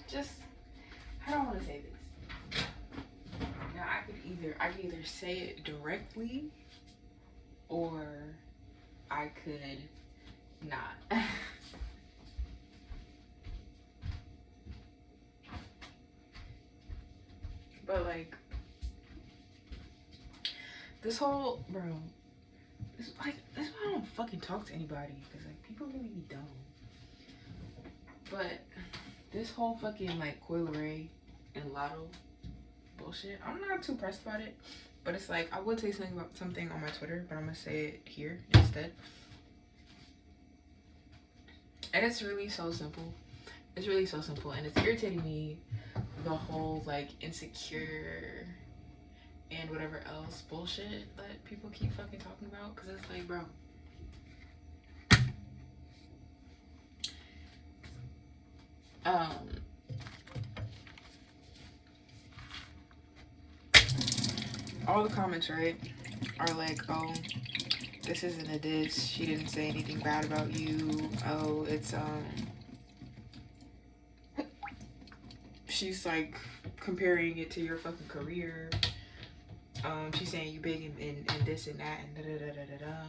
just, how do I want to say this? Now I could either say it directly, or I could not. But like, this whole, bro, this why I don't fucking talk to anybody, because like people really be dumb. But this whole fucking like Coil Ray and Lotto bullshit, I'm not too pressed about it. But it's like, I would say something on my Twitter, but I'm gonna say it here instead. And it's really so simple. It's really so simple, and it's irritating me, the whole like insecure and whatever else bullshit that people keep fucking talking about. Because it's like, bro, all the comments, right, are like, oh, this isn't a diss, she didn't say anything bad about you, oh, it's she's like comparing it to your fucking career, she's saying you big in this and that and da-da-da-da-da-da,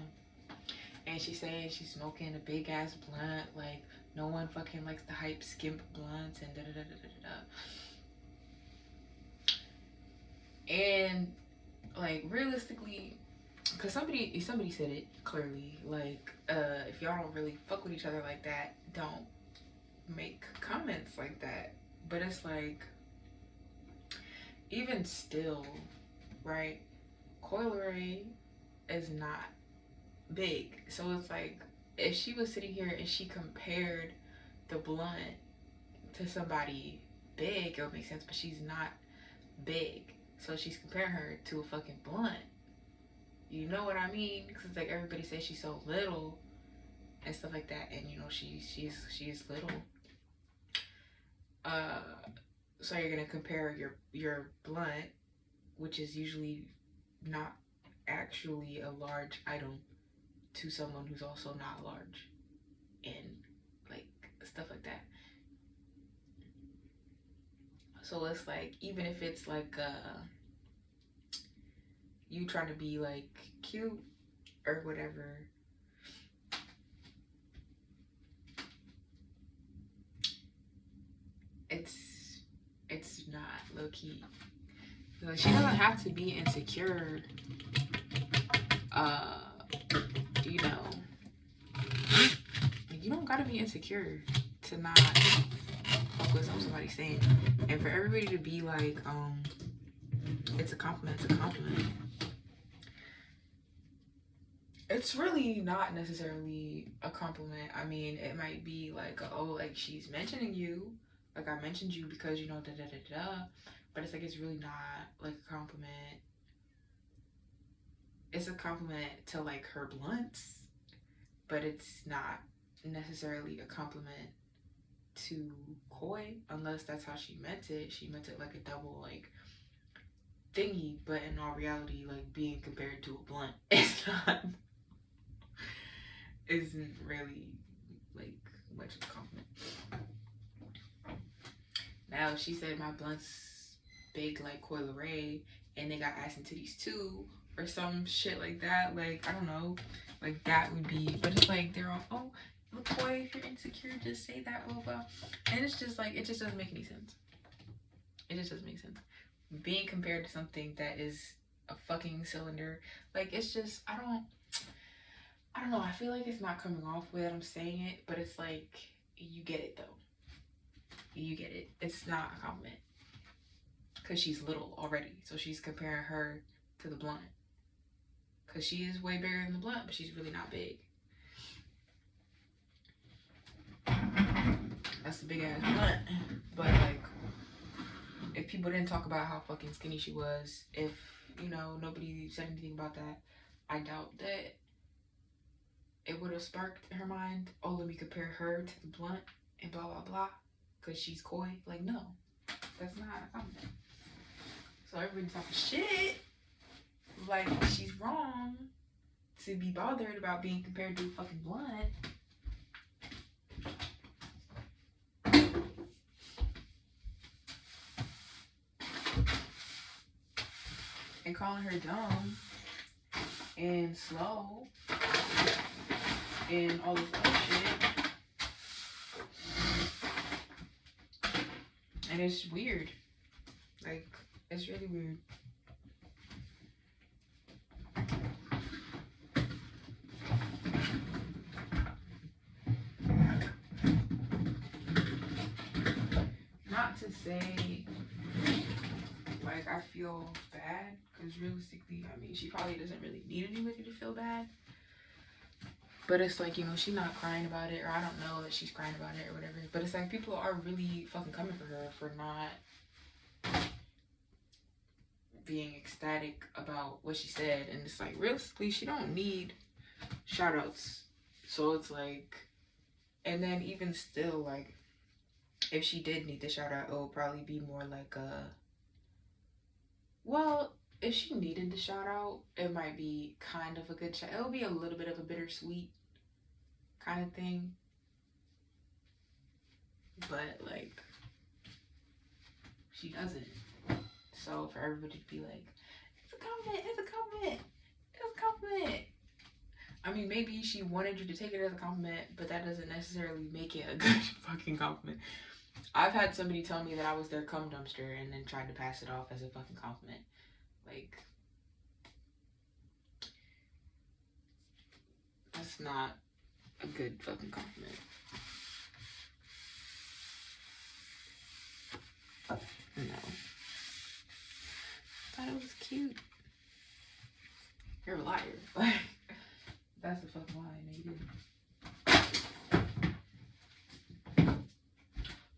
and she's saying she's smoking a big ass blunt, like no one fucking likes to hype skimp blunts and da-da-da-da-da-da. And like, realistically, because somebody said it clearly, like, if y'all don't really fuck with each other like that, don't make comments like that. But it's like, even still, right, Coil Ray is not big. So it's like, if she was sitting here and she compared the blunt to somebody big, it would make sense, but she's not big. So she's comparing her to a fucking blunt. You know what I mean? Because it's like, everybody says she's so little and stuff like that, and you know she's little. So you're gonna compare your blunt, which is usually not actually a large item, to someone who's also not large, and like stuff like that. So it's like, even if it's like you trying to be like cute or whatever, it's not low key. Like, she doesn't have to be insecure. You know, you don't gotta be insecure to not fuck with somebody's saying. And for everybody to be like, it's a compliment, it's a compliment. It's really not necessarily a compliment. I mean, it might be like, oh, like she's mentioning you, like I mentioned you because, you know, da da da da. But it's like, it's really not like a compliment. It's a compliment to like her blunts, but it's not necessarily a compliment to Koi, unless that's how she meant it. She meant it like a double like thingy, but in all reality, like being compared to a blunt isn't really like much of a compliment. Now, if she said my blunt's big like Coil Ray and they got ass and titties too, or some shit like that, like, I don't know, like that would be, but it's like, they're all, oh, look, boy, if you're insecure, just say that, blah, blah. And it's just like, it just doesn't make any sense. It just doesn't make sense. Being compared to something that is a fucking cylinder, like, it's just, I don't know, I feel like it's not coming off the way that I'm saying it, but it's like, you get it though. You get it. It's not a compliment. Because she's little already. So she's comparing her to the blunt. Because she is way bigger than the blunt, but she's really not big. That's a big ass blunt. But like, if people didn't talk about how fucking skinny she was, if, you know, nobody said anything about that, I doubt that it would have sparked her mind, oh, let me compare her to the blunt and blah blah blah because she's Koi. Like, no, that's not a compliment. So everybody's talking shit, like she's wrong to be bothered about being compared to a fucking blunt. and calling her dumb and slow and all this other shit. And it's weird. Like, it's really weird. Not to say, like, I feel bad, because realistically, I mean, she probably doesn't really need anybody to feel bad. But it's like, you know, she's not crying about it, or I don't know that she's crying about it or whatever. But it's like, people are really fucking coming for her for not being ecstatic about what she said. And it's like, realistically, she don't need shout outs. So it's like, and then even still, like, if she did need the shout out, it would probably be more like a, well, if she needed the shout out, it might be kind of a good shout. It'll be a little bit of a bittersweet kind of thing. But like, she doesn't. So for everybody to be like, it's a compliment, it's a compliment, it's a compliment. I mean, maybe she wanted you to take it as a compliment, but that doesn't necessarily make it a good fucking compliment. I've had somebody tell me that I was their cum dumpster and then tried to pass it off as a fucking compliment. Like, that's not a good fucking compliment. No. I thought it was cute. You're a liar. Like, that's a fucking lie. No, you didn't.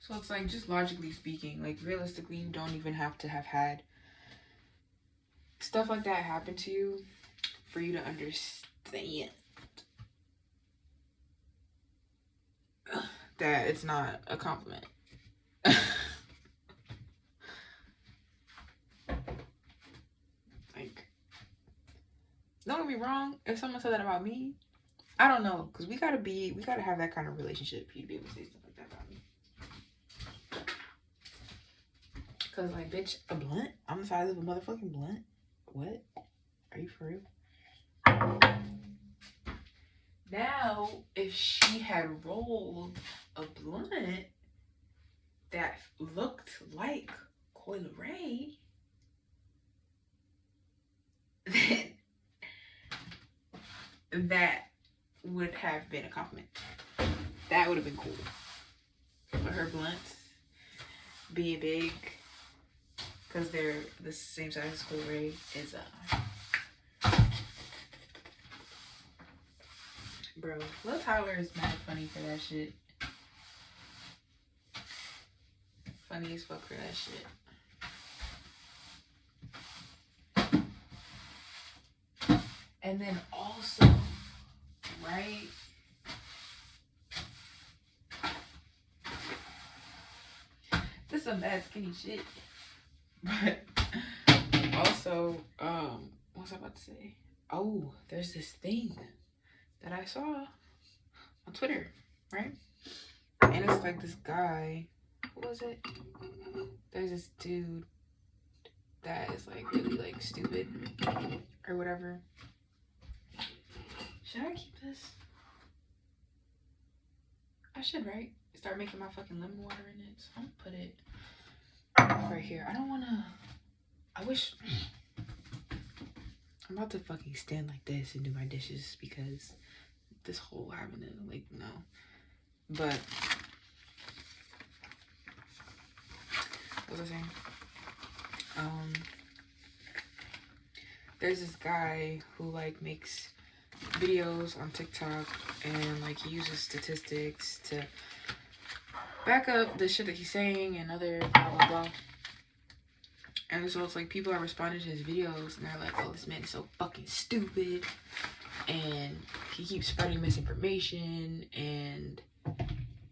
So it's like, just logically speaking, like, realistically, you don't even have to have had stuff like that happen to you for you to understand that it's not a compliment. Like, don't get me wrong, if someone said that about me, I don't know, because we gotta have that kind of relationship for you to be able to say stuff like that about me. Because, like, bitch, a blunt? I'm the size of a motherfucking blunt? What? Are you for real? Now, if she had rolled a blunt that looked like Coil Ray, then that would have been a compliment. That would have been cool. But her blunts being big, because they're the same size as Coil Ray, is bro, Lil Tyler is mad funny for that shit. Funny as fuck for that shit. And then also, right? This is some bad skinny shit. But also, what was I about to say? Oh, there's this thing that I saw on Twitter, right? And it's like this guy, what was it? There's this dude that is like really like stupid or whatever. Should I keep this? I should, right? Start making my fucking lemon water in it. So I'm gonna put it right here. I don't wanna, I wish, I'm about to fucking stand like this and do my dishes because this whole having to, like, no. But, what was I saying? There's this guy who, like, makes videos on TikTok and, like, he uses statistics to back up the shit that he's saying and other blah, blah, blah. And so it's like people are responding to his videos and they're like, oh, this man is so fucking stupid. And he keeps spreading misinformation. And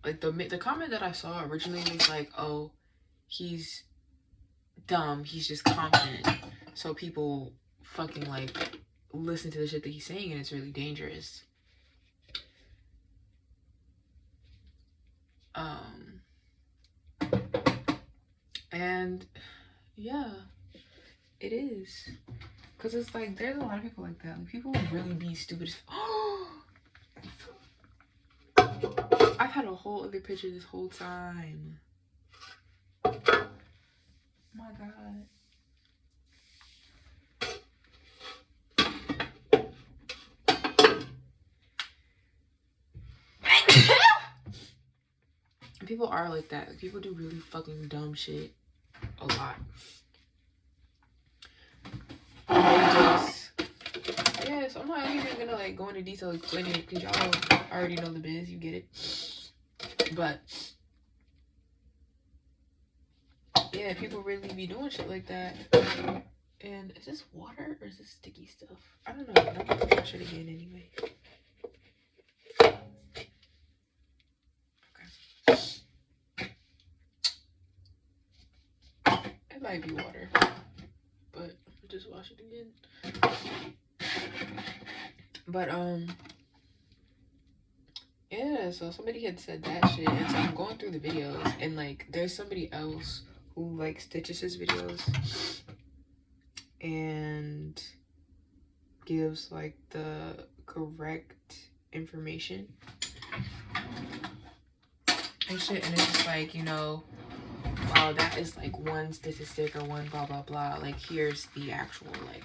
like the comment that I saw originally was like, oh, he's dumb. He's just confident. So people fucking like listen to the shit that he's saying and it's really dangerous. And yeah, it is. Cause it's like there's a lot of people like that. Like people really be stupid as I've had a whole other picture this whole time. Oh my god. People are like that. Like, people do really fucking dumb shit a lot. Yeah, so I'm not even gonna like go into detail explaining it because y'all already know the biz, you get it. But yeah, people really be doing shit like that. And is this water or is this sticky stuff? I don't know, but I'm gonna wash it again anyway. It might be water, but I'll just wash it again. But yeah, so somebody had said that shit, and so I'm going through the videos, and like there's somebody else who like stitches his videos and gives like the correct information and shit, and it's just like, you know, wow, that is like one statistic or one blah blah blah, like here's the actual like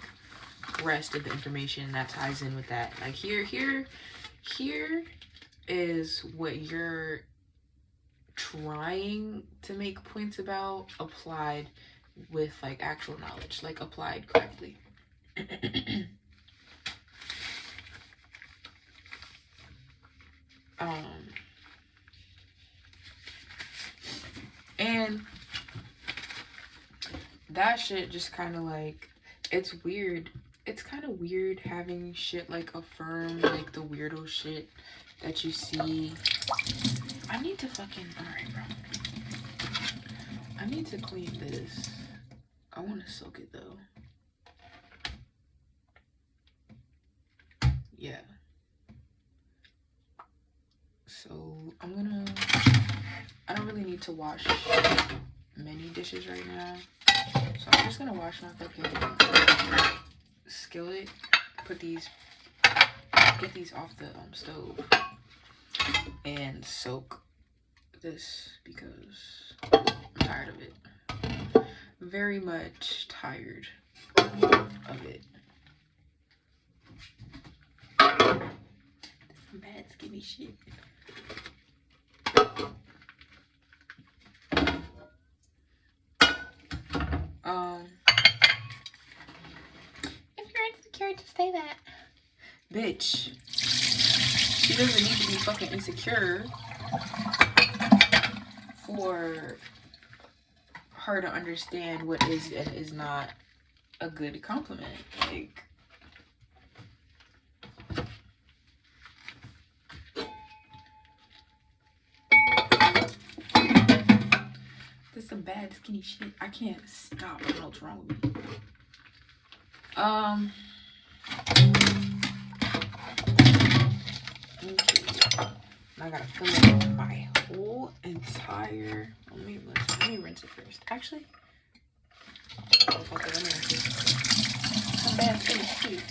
rest of the information that ties in with that. Like here is what you're trying to make points about applied with like actual knowledge, like applied correctly. And that shit just kind of like, it's weird. It's kind of weird having shit like affirm like the weirdo shit that you see. I need to fucking, alright bro, I need to clean this. I want to soak it though. Yeah, so I don't really need to wash many dishes right now, so I'm just gonna wash my fucking skillet, get these off the stove, and soak this because I'm tired of it. Very much tired of it. This bad skinny shit. If you're insecure, just say that. Bitch. She doesn't need to be fucking insecure for her to understand what is and is not a good compliment. Like, this is some bad skinny shit. I can't stop. I don't know what's wrong with me. Okay. I gotta fill up my whole entire. Let me rinse it first. Actually, oh, fuck it, let me rinse it. Some bad skinny shit.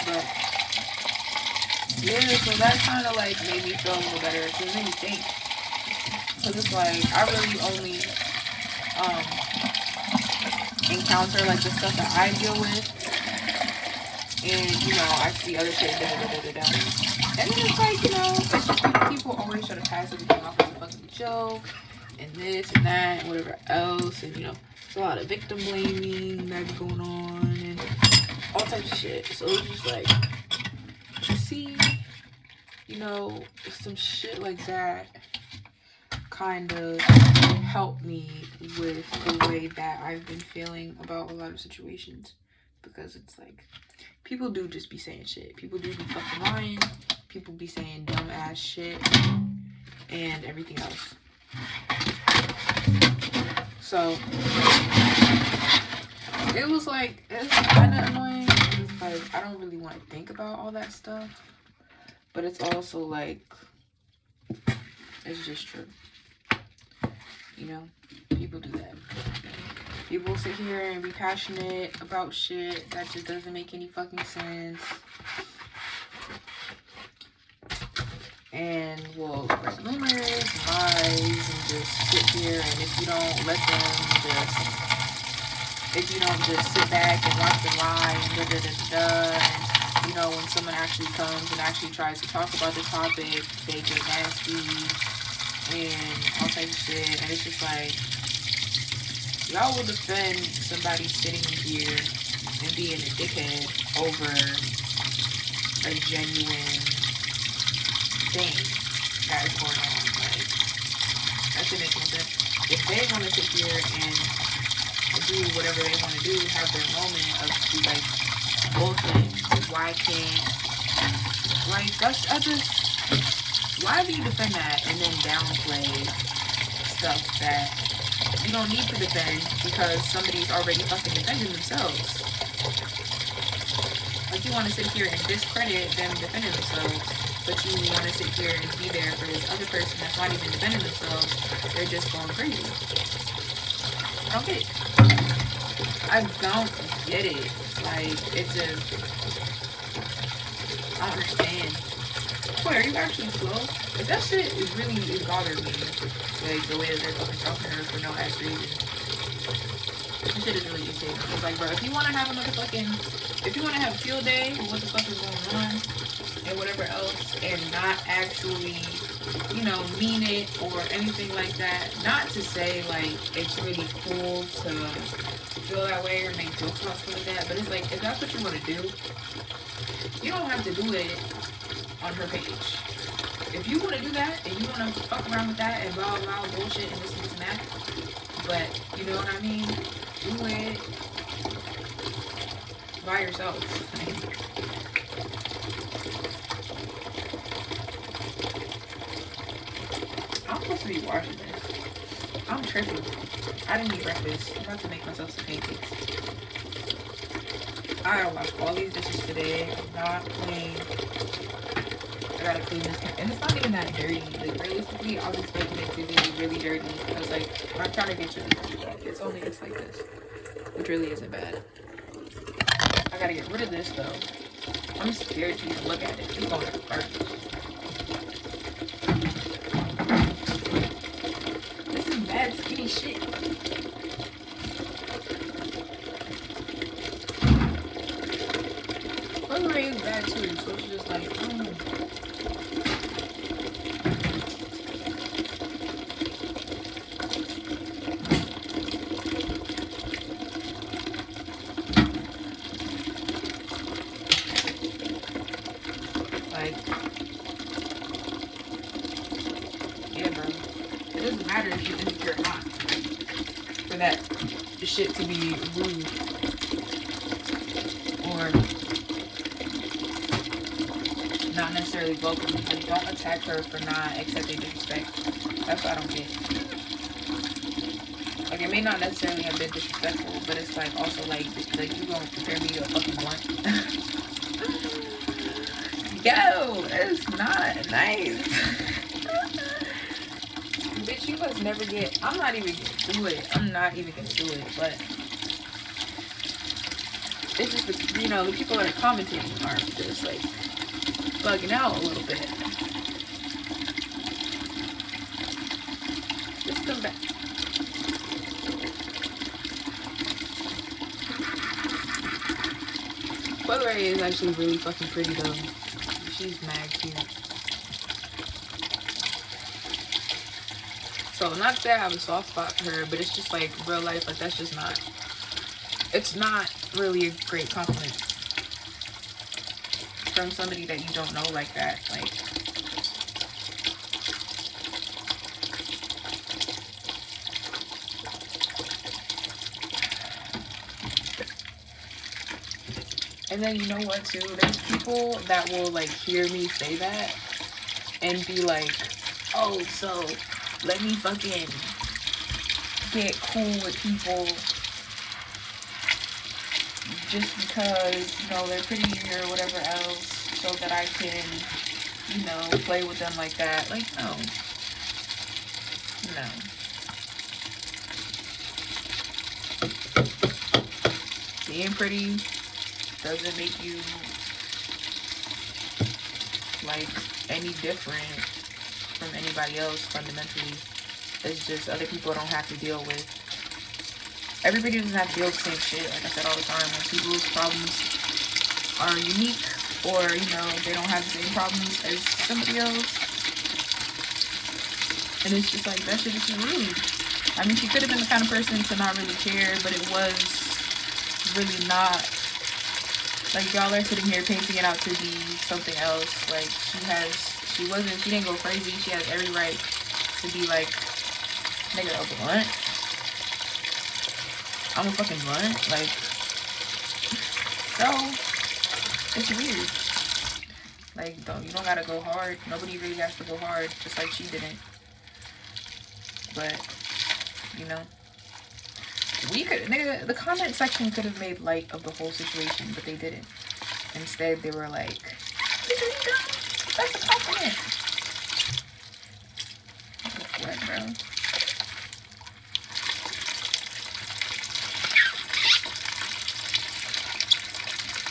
But yeah, so that kind of like made me feel a little better. Cause it made me think. Cause it's like I really only encounter like the stuff that I deal with, and you know I see other shit and then it's like, you know, it's just like people always try to pass everything off as a fucking joke and this and that and whatever else, and you know there's a lot of victim blaming that's going on and all types of shit. So it's just like to see, you know, some shit like that kind of help me with the way that I've been feeling about a lot of situations, because it's like people do just be saying shit. People do be fucking lying. People be saying dumb ass shit and everything else. So it was like, it's kind of annoying. It's like I don't really want to think about all that stuff, but it's also like it's just true. You know, people do that. People sit here and be passionate about shit that just doesn't make any fucking sense. And will spread rumors, lies, and just sit here, and if you don't just sit back and watch them lie and and you know, when someone actually comes and actually tries to talk about the topic, they get nasty and all types of shit, and it's just like, y'all will defend somebody sitting here and being a dickhead over a genuine thing that is going on. Like, that should make no sense. If they want to sit here and do whatever they want to do, have their moment of like bullshit, why can't, like, why do you defend that and then downplay stuff that you don't need to defend because somebody's already fucking defending themselves? Like, you want to sit here and discredit them defending themselves, but you want to sit here and be there for this other person that's not even defending themselves. They're just going crazy. I don't get it. I don't get it. Like, it's just, I don't understand. Wait, are you actually slow? If that shit is bothering me. Like, the way that they're fucking talking to her for no ass reason. That shit is really irritating. It's like, bro, if you want to have a field day with what the fuck is going on and whatever else, and not actually, you know, mean it or anything like that. Not to say, like, it's really cool to feel that way or make jokes about stuff like that, but it's like, if that's what you want to do, you don't have to do it on her page. If you want to do that and you want to fuck around with that and blah blah bullshit and this and that, but you know what I mean, do it by yourself. I'm supposed to be watching this. I'm tripping. I didn't eat breakfast. I'm about to make myself some pancakes. I gotta wash all these dishes today. I'm not clean. I gotta clean this, and it's not even that dirty. Like, realistically, I was expecting it to be really dirty because, like, my counter gets really dirty. It's like this, which really isn't bad. I gotta get rid of this though. I'm scared to even look at it. It's going to the garbage. This is bad skinny shit. Hungry is bad too, so it's just like, I don't know. Like, yeah, bro. It doesn't matter if you think you're not. For that shit to be rude. Or not necessarily vocal. Like, don't attack her for not accepting disrespect. That's what I don't get. Like, it may not necessarily have been disrespectful, but it's like also like you gonna compare me to a fucking blunt. Yo, it's not nice. Bitch, you must never get. I'm not even gonna do it. But it's just the, you know, the people that are commenting are just like bugging out a little bit. Just come back. Coil Ray is actually really fucking pretty though. She's mad cute. So not that I have a soft spot for her, but it's just like real life, like that's just not, it's not really a great compliment from somebody that you don't know like that. Like, and then you know what too? There's people that will like hear me say that and be like, oh, so let me fucking get cool with people just because, you know, they're pretty or whatever else, so that I can, you know, play with them like that. Like, no. No. being pretty doesn't make you like any different from anybody else fundamentally. It's just other people don't have to deal with, everybody doesn't have to deal with the same shit. Like I said all the time, when people's problems are unique, or you know, they don't have the same problems as somebody else, and it's just like, that shit is rude. I mean, she could have been the kind of person to not really care, but it was really not. Like, y'all are sitting here painting it out to be something else. Like, she didn't go crazy. She has every right to be like, nigga, a blunt? I'm a fucking blunt? Like, so, it's weird. Like, you don't gotta go hard. Nobody really has to go hard, just like she didn't. But, you know, nigga, the comment section could have made light of the whole situation, but they didn't. Instead, they were like, "This is dumb. That's a compliment." What, bro?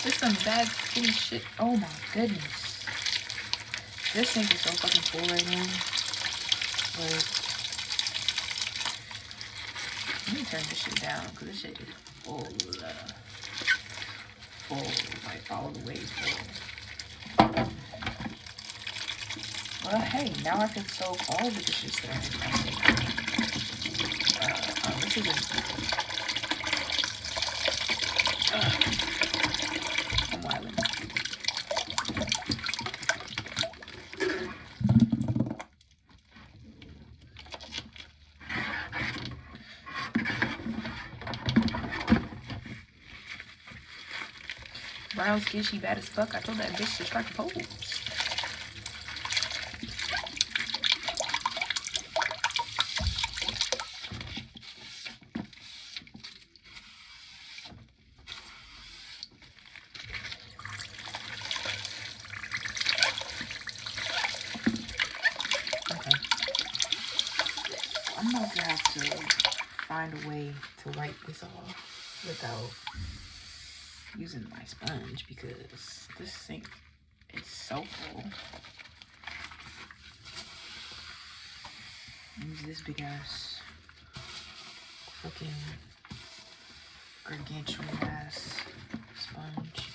This some bad skinny shit. Oh my goodness. This sink is so fucking full right now. But let me turn this shit down, because this shit is full. Full, like all the way full. Well, hey, now I can soak all the dishes that I make. This is I'm wilding. Brown skin, she bad as fuck. I told that bitch to strike a pose. Okay. I'm about to have to find a way to wipe this off without using my sponge, because this sink is so full. Use this big ass fucking gargantuan ass sponge.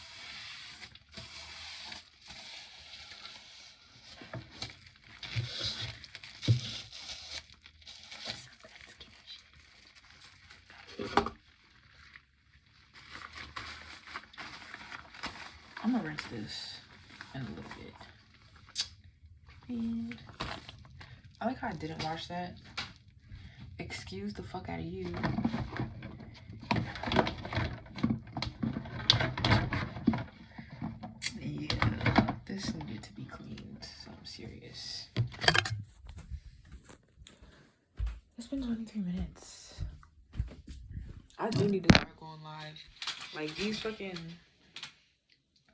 I'm gonna rinse this in a little bit. And I like how I didn't wash that. Excuse the fuck out of you. Yeah, this needed to be cleaned, so I'm serious. It's been 23 minutes. I do need to start going live. Like, these fucking...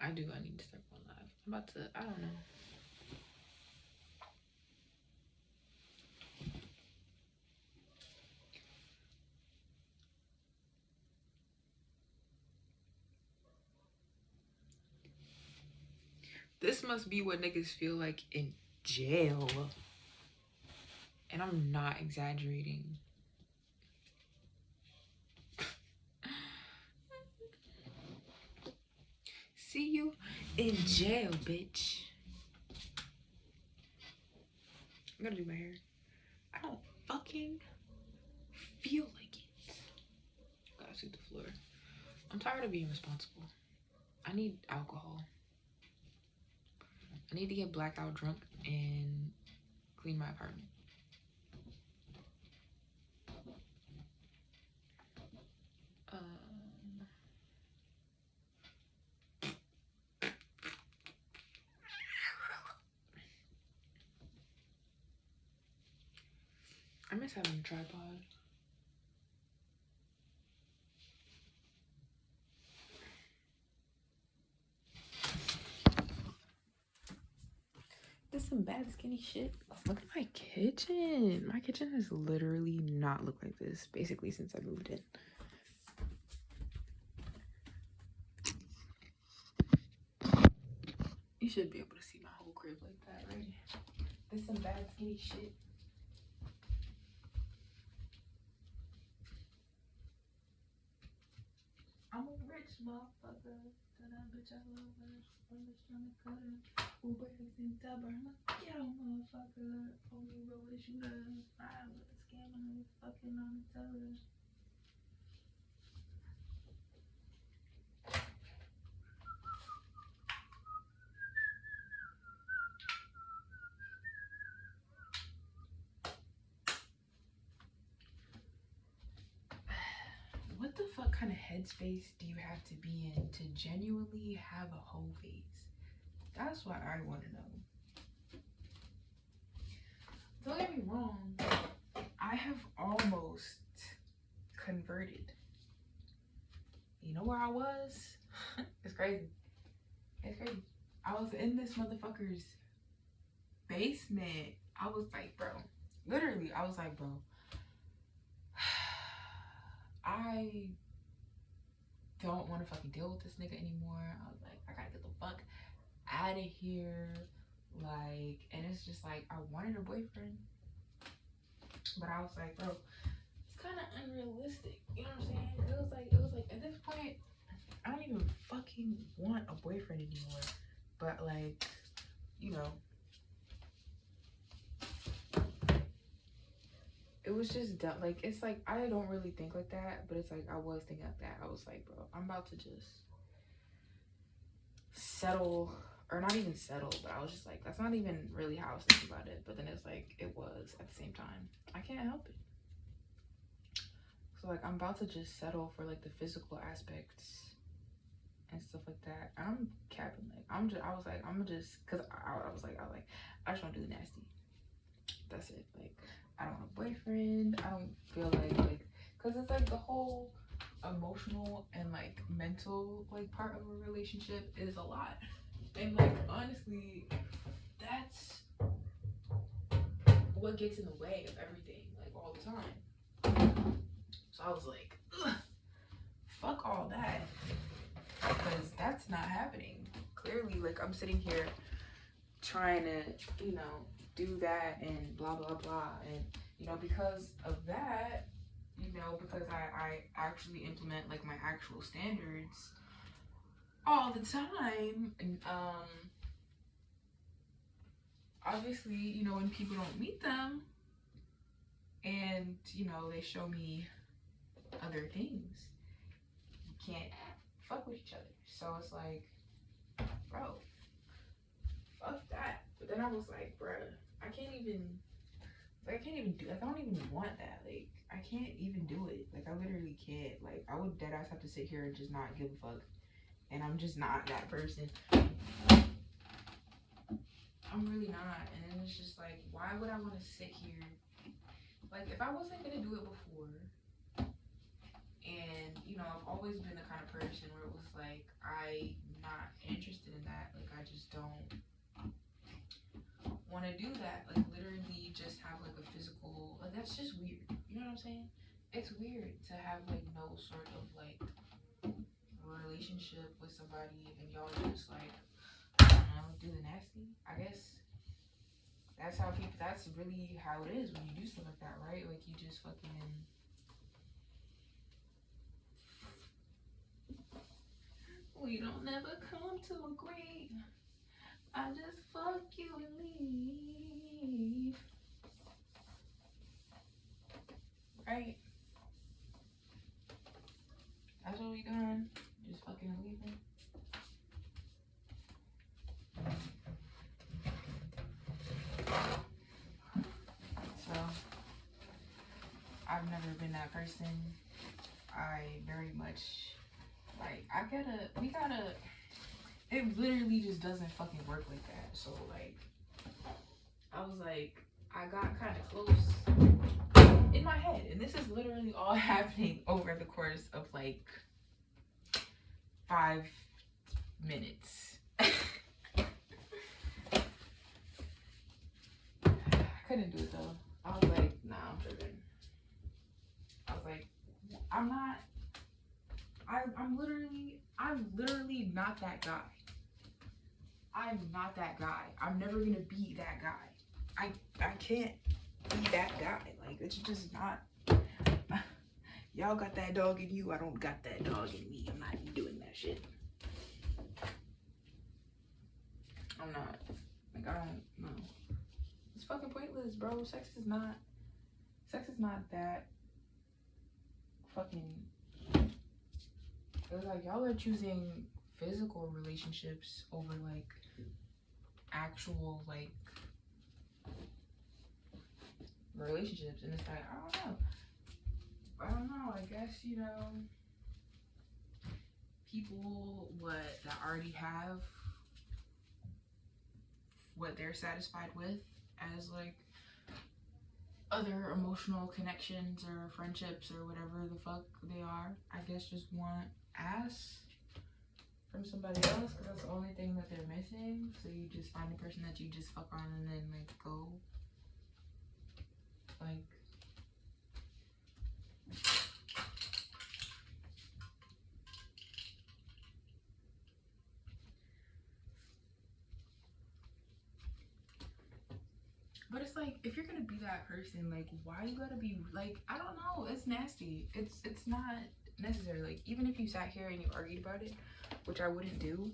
I need to start going live. I'm about to, I don't know. This must be what niggas feel like in jail. And I'm not exaggerating. See you in jail, bitch. I'm gonna do my hair. I don't fucking feel like it. Gotta sweep the floor. I'm tired of being responsible. I need alcohol. I need to get blacked out drunk and clean my apartment. I miss having a tripod. This is some bad skinny shit. Oh, look at my kitchen. My kitchen has literally not looked like this basically since I moved in. should be able to see my whole crib like that, right? There's some bad skinny shit. I'm a rich motherfucker. So that bitch I love her. I'm just trying to cut her. Uber is in stubborn. Yo, motherfucker. Only roll the shooter. I with a scammer. Fucking on the teller. What the fuck kind of headspace do you have to be in to genuinely have a whole face? That's what I want to know. Don't get me wrong. I have almost converted. You know where I was? It's crazy. It's crazy. I was in this motherfucker's basement. I was like, bro. Literally, I was like, bro. I don't want to fucking deal with this nigga anymore. I was like, I gotta get the fuck out of here. Like, and it's just like, I wanted a boyfriend, but I was like, bro, it's kind of unrealistic. You know what I'm saying? It was like at this point, I don't even fucking want a boyfriend anymore. But like, you know, it was just dumb. Like, it's like, I don't really think like that, but it's like, I was thinking like that. I was like, bro, I'm about to just settle, or not even settle, but I was just like, that's not even really how I was thinking about it. But then it's like, it was at the same time. I can't help it. So like, I'm about to just settle for like the physical aspects and stuff like that. I'm capping. Like, I was like, cause I was like, I just want to do the nasty. That's it. Like, I don't want a boyfriend. I don't feel like, cause it's like the whole emotional and like mental like part of a relationship is a lot. And like, honestly, that's what gets in the way of everything, like all the time. So I was like, ugh, fuck all that, because that's not happening. Clearly, like, I'm sitting here trying to, you know, do that and blah blah blah, and you know, because of that, you know, because I actually implement like my actual standards all the time, and obviously, you know, when people don't meet them and you know they show me other things, you can't fuck with each other. So it's like, bro, fuck that. But then I was like, bruh, I can't even do, like, I don't even want that. Like, I can't even do it. Like, I literally can't. Like, I would deadass have to sit here and just not give a fuck. And I'm just not that person. I'm really not. And then it's just like, why would I want to sit here? Like, if I wasn't gonna do it before, and, you know, I've always been the kind of person where it was like, I'm not interested in that. Like, I just don't want to do that. Like, literally just have like a physical, like, that's just weird. You know what I'm saying? It's weird to have like no sort of like relationship with somebody and y'all just like, I don't know, do the nasty. I guess that's how people, that's really how it is when you do stuff like that, right? Like, you just fucking, we don't never come to agree. I just fuck you and leave. Right? That's what we doing. Just fucking leaving. So, I've never been that person. I very much, like, we gotta, it literally just doesn't fucking work like that. So, like, I was like, I got kind of close in my head. And this is literally all happening over the course of, like, 5 minutes. I couldn't do it, though. I was like, nah, I'm tripping. I was like, I'm literally not that guy. I'm not that guy. I'm never gonna be that guy. I can't be that guy. Like, it's just not. Y'all got that dog in you. I don't got that dog in me. I'm not doing that shit. I'm not. Like, I don't know. It's fucking pointless, bro. Sex is not that fucking. It's like y'all are choosing physical relationships over like actual like relationships, and it's like I don't know. I guess, you know, people that already have what they're satisfied with as like other emotional connections or friendships or whatever the fuck they are, I guess just want ass from somebody else because that's the only thing that they're missing. So you just find a person that you just fuck on and then like go like but it's like, if you're gonna be that person, like, why you gotta be like, I don't know, it's nasty. It's not necessary. Like, even if you sat here and you argued about it, which I wouldn't do,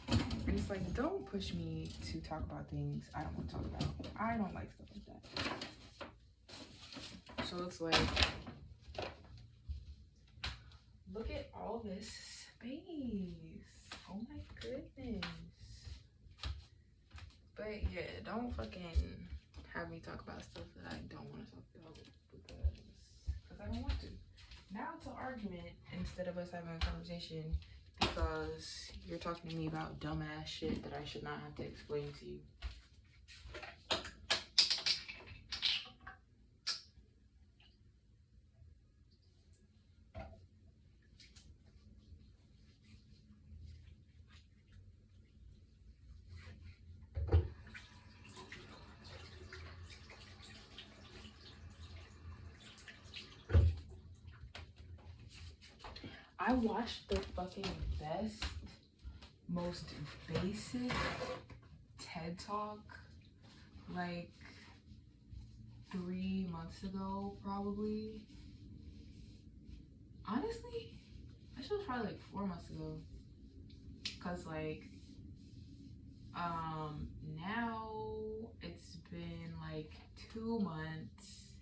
and it's like, don't push me to talk about things I don't want to talk about. I don't like stuff like that. So it's like, look at all this space. Oh my goodness. But yeah, don't fucking have me talk about stuff that I don't want to talk about because I don't want to. Now it's an argument instead of us having a conversation because you're talking to me about dumbass shit that I should not have to explain to you. I watched the fucking best, most basic TED Talk like 3 months ago, probably. Honestly, that shit was probably like 4 months ago. Cause like, now it's been like 2 months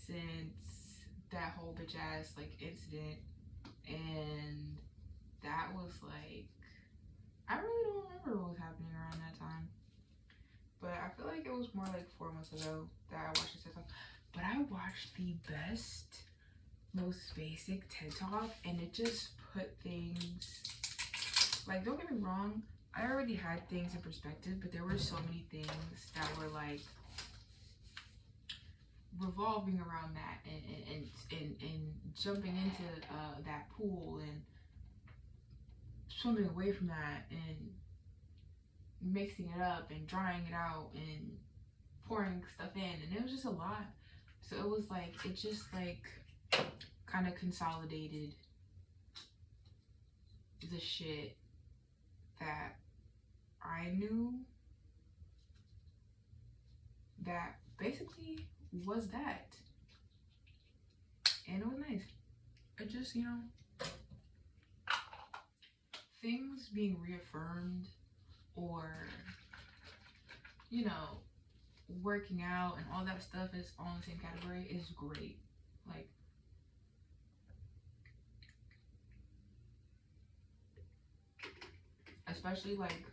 since that whole bitch ass like incident. And that was like, I really don't remember what was happening around that time, but I feel like it was more like 4 months ago that I watched this TED Talk. But I watched the best, most basic TED Talk, and it just put things, like, don't get me wrong, I already had things in perspective, but there were so many things that were like revolving around that and jumping into that pool and swimming away from that and mixing it up and drying it out and pouring stuff in, and it was just a lot. So it was like, it just like kind of consolidated the shit that I knew that basically was that, and it was nice. It just, you know, things being reaffirmed or, you know, working out and all that stuff is all in the same category is great. Like, especially like,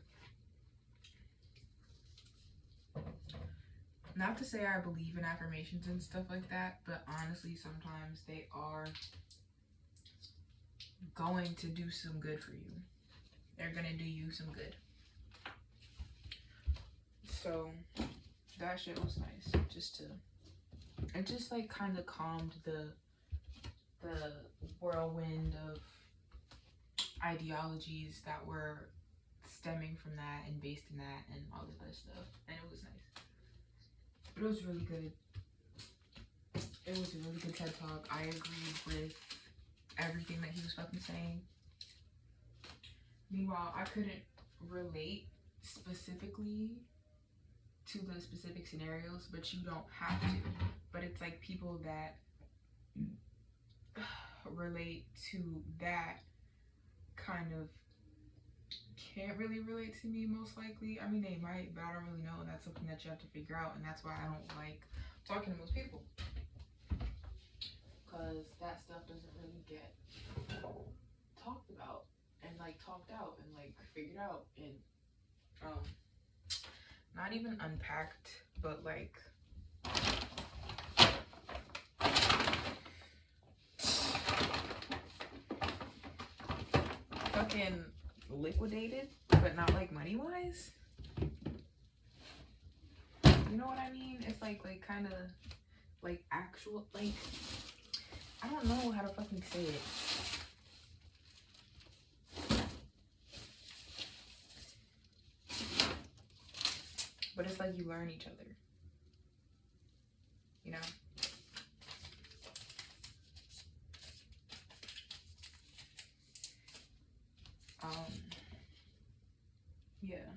not to say I believe in affirmations and stuff like that, but honestly, sometimes they are going to do some good for you. They're gonna do you some good. So that shit was nice. It just like kind of calmed the whirlwind of ideologies that were stemming from that and based in that and all this other stuff, and it was nice. It was really good. It was a really good TED Talk. I agreed with everything that he was fucking saying. Meanwhile, I couldn't relate specifically to the specific scenarios, but you don't have to. But it's like people that relate to that kind of can't really relate to me, most likely. I mean, they might, but I don't really know, and that's something that you have to figure out, and that's why I don't like talking to most people, because that stuff doesn't really get talked about and like talked out and like figured out and not even unpacked, but like fucking liquidated, but not like money wise. You know what I mean? It's like kind of like actual, like, I don't know how to fucking say it. But it's like you learn each other, you know? Yeah.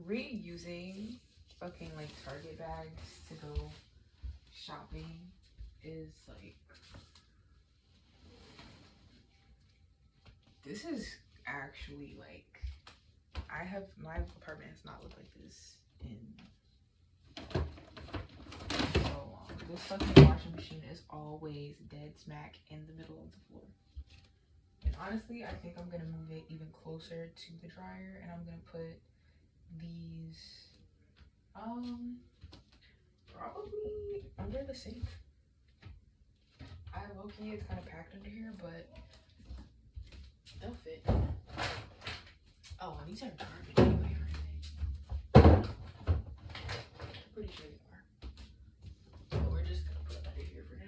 Reusing fucking like Target bags to go shopping is like, this is actually like, my apartment has not looked like this in so long. This fucking washing machine is always dead smack in the middle of the floor. And honestly, I think I'm gonna move it even closer to the dryer, and I'm gonna put these probably under the sink. Low-key, it's kind of packed under here, but they'll fit. Oh, and these are garbage anyway, aren't they? Pretty sure they are. So we're just gonna put it under here for now.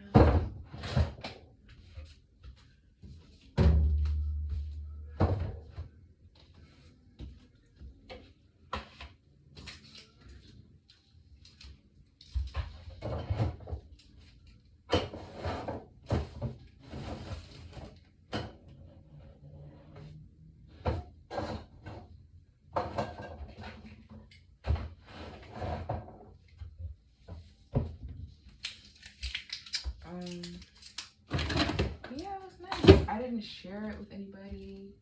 Yeah, it was nice. I didn't share it with anybody.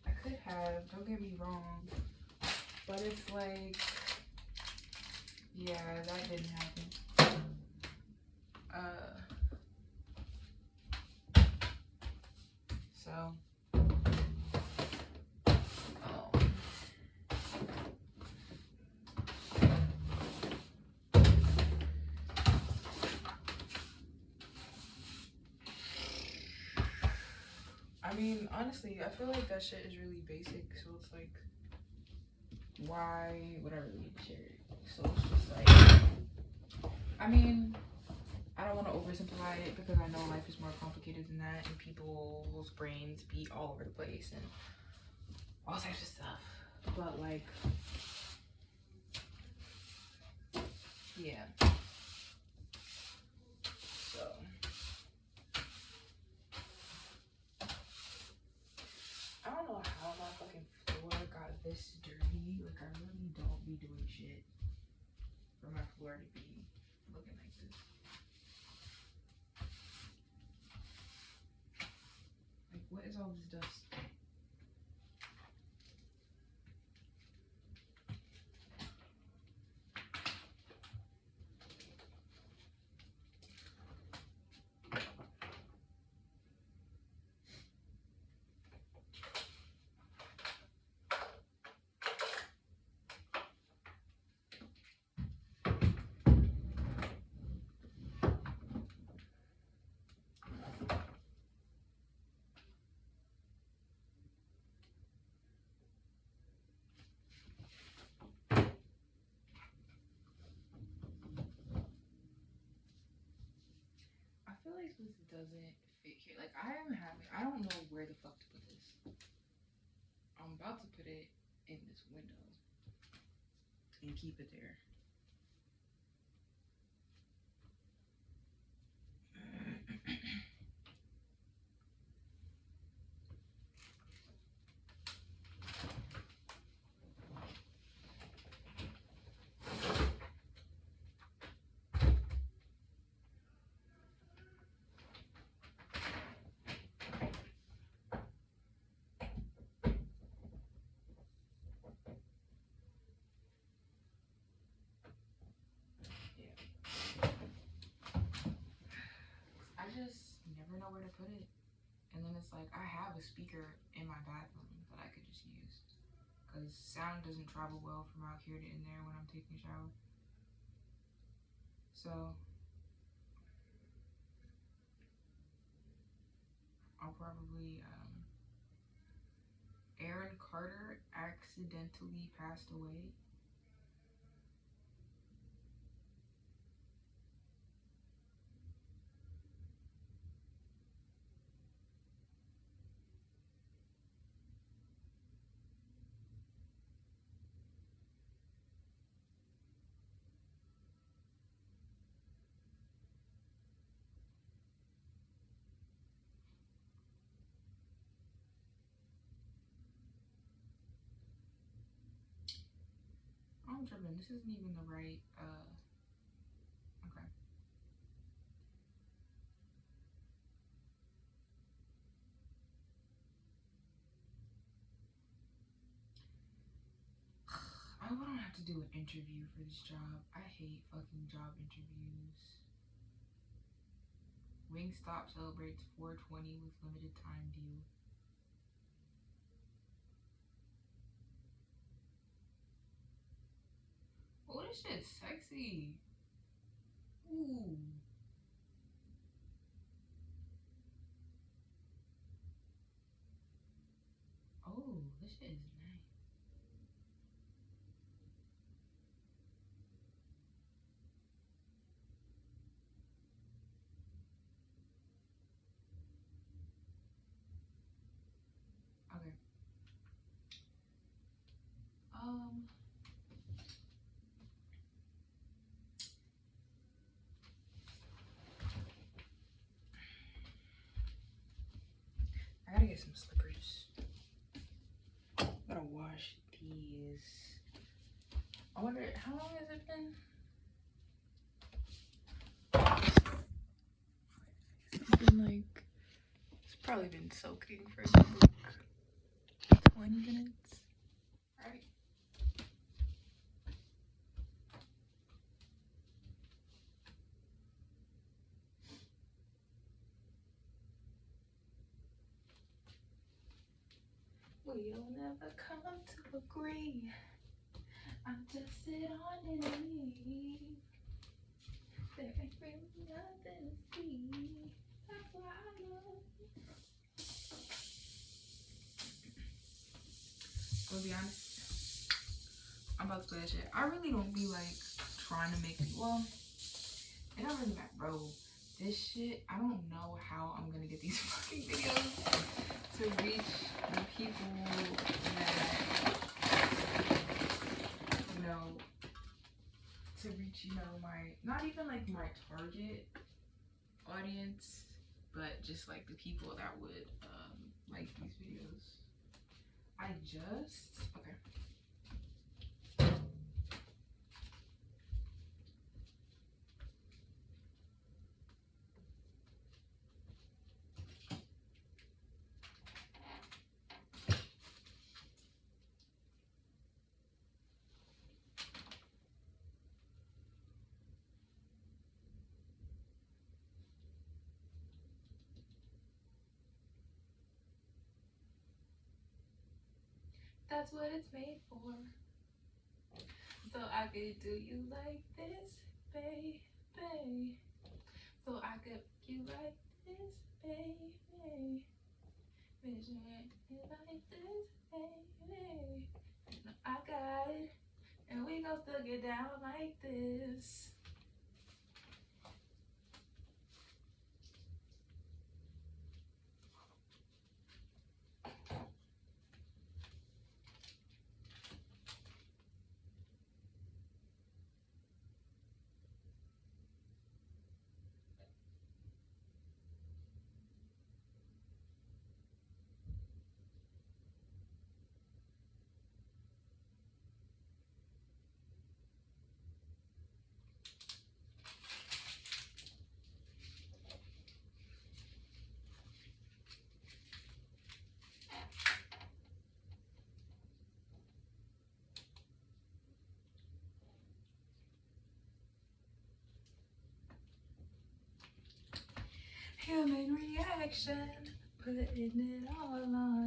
I could have, don't get me wrong. But it's like, yeah, that didn't happen. So, I mean, honestly, I feel like that shit is really basic, so it's like, why would I really need to share it? So it's just like, I mean, I don't want to oversimplify it because I know life is more complicated than that, and people's brains be all over the place and all types of stuff. But like, yeah. So I don't know how my fucking floor got this dirty. Like, I really don't be doing shit for my floor to be looking like this. Like, what is all this dust? I feel like this doesn't fit here. Like, I don't know where the fuck to put this. I'm about to put it in this window and keep it there. nowhere to put it. And then it's like, I have a speaker in my bathroom that I could just use. Because sound doesn't travel well from out here to in there when I'm taking a shower. So, I'll probably, Aaron Carter accidentally passed away. I'm tripping. This isn't even the right, okay. I don't have to do an interview for this job. I hate fucking job interviews. Wingstop celebrates 420 with limited time deal. Oh, this shit's sexy. Ooh. Oh, this shit is nice. Okay. I gotta get some slippers. Gotta wash these. I wonder, how long has it been? It's been like, it's probably been soaking for like 20 minutes. Right? We'll never come to agree. I'm just sit on it and leave. There ain't really nothing to see. That's why I love you. I'm gonna be honest. I'm about to play that shit. I really don't be like trying to make people. Well, it don't really matter, bro. This shit, I don't know how I'm gonna get these fucking videos to reach the people that, you know, to reach, you know, my, not even like my target audience, but just like the people that would like these videos. Okay. That's what it's made for. So I could do you like this, baby. So I could you like this, baby. Vision you like this, baby. No, I got it. And we gon' still get down like this. Human reaction, putting it all on.